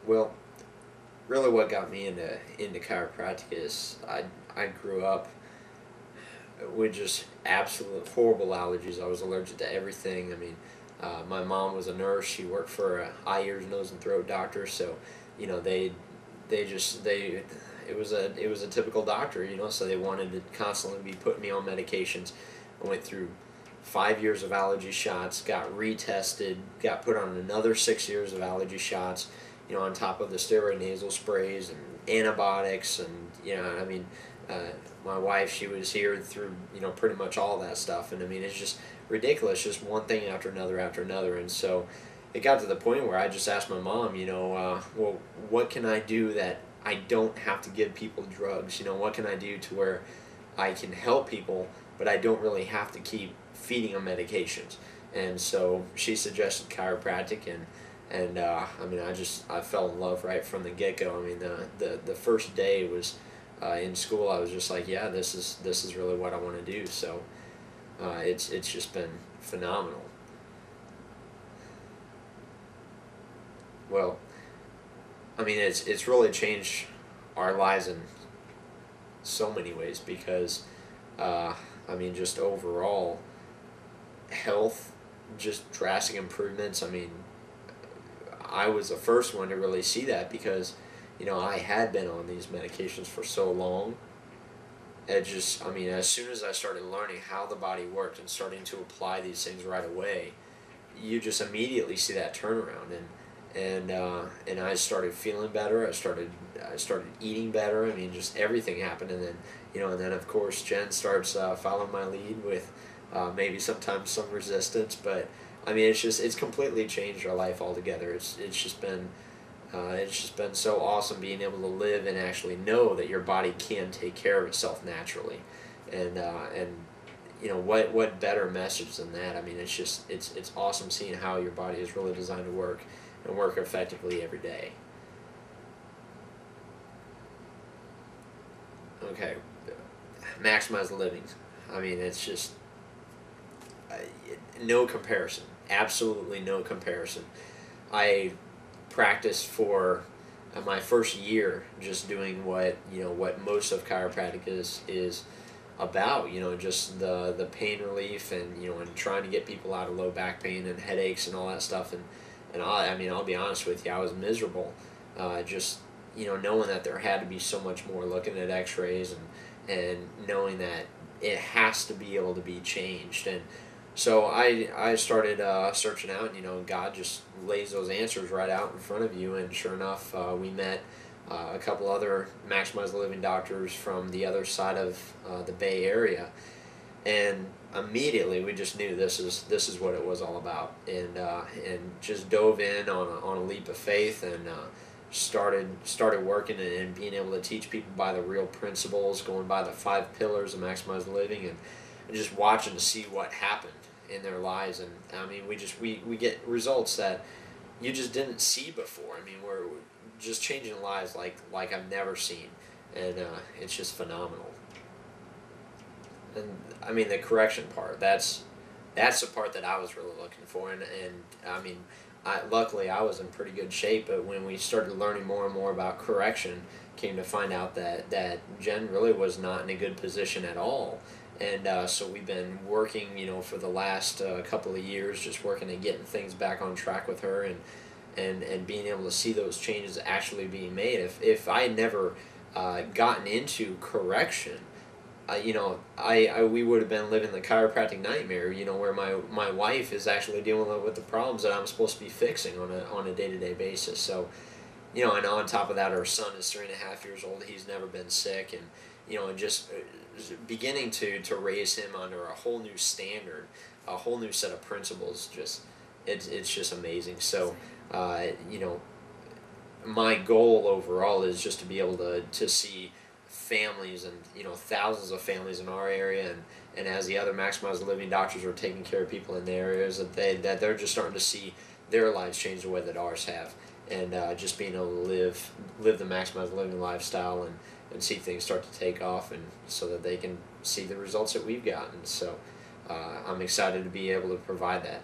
Well, really, what got me into chiropractic is I grew up with just absolute horrible allergies. I was allergic to everything. I mean, my mom was a nurse. She worked for a eye, ears, nose, and throat doctor. So, they it was a typical doctor. So they wanted to constantly be putting me on medications. I went through 5 years of allergy shots, got retested, got put on another 6 years of allergy shots, on top of the steroid nasal sprays and antibiotics. And, uh, my wife, she was here through, pretty much all that stuff. And I mean, it's just ridiculous, just one thing after another after another. And so it got to the point where I just asked my mom, well, what can I do that I don't have to give people drugs? What can I do to where I can help people, but I don't really have to keep feeding them medications? And so she suggested chiropractic, and I mean, I fell in love right from the get go. I mean, the first day was in school. I was just like, yeah, this is really what I want to do. So it's just been phenomenal. Well, I mean, it's really changed our lives in so many ways because I mean, just overall health, just drastic improvements. I mean, I was the first one to really see that because, I had been on these medications for so long. I mean, as soon as I started learning how the body worked and starting to apply these things right away, you just immediately see that turnaround. And I started feeling better. I started eating better. I mean, just everything happened. And then, of course Jen starts following my lead with maybe sometimes some resistance, but I mean, it's completely changed our life altogether. It's just been so awesome being able to live and actually know that your body can take care of itself naturally. And what better message than that? I mean, it's awesome seeing how your body is really designed to work and work effectively every day. Okay, maximize the living. I mean, it's just uh, no comparison. Absolutely no comparison. I practiced for my first year just doing what most of chiropractic is about. Just the pain relief and trying to get people out of low back pain and headaches and all that stuff. And I mean, I'll be honest with you, I was miserable. Just knowing that there had to be so much more, looking at X-rays and knowing that it has to be able to be changed. And so I started searching out, and God just lays those answers right out in front of you. And sure enough, we met a couple other Maximize the Living doctors from the other side of the Bay Area, and immediately we just knew this is what it was all about. And just dove in on a leap of faith, and started working and being able to teach people by the real principles, going by the 5 pillars of Maximize the Living, and just watching to see what happened in their lives. And I mean, we get results that you just didn't see before. I mean, we're just changing lives like I've never seen, and it's just phenomenal. And I mean, the correction part, that's the part that I was really looking for. And I mean, luckily I was in pretty good shape, but when we started learning more and more about correction, came to find out that Jen really was not in a good position at all. And so we've been working, for the last couple of years, just working and getting things back on track with her, and being able to see those changes actually being made. If I had never gotten into correction, we would have been living the chiropractic nightmare, where my wife is actually dealing with the problems that I'm supposed to be fixing on a day-to-day basis. So, and on top of that, our son is 3.5 years old. He's never been sick, and just beginning to raise him under a whole new standard, a whole new set of principles. It's just amazing. So, my goal overall is just to be able to see families and thousands of families in our area, and as the other Maximize the Living doctors are taking care of people in their areas, that they're just starting to see their lives change the way that ours have, and just being able to live the Maximize the Living lifestyle, and see things start to take off, and so that they can see the results that we've gotten. So I'm excited to be able to provide that.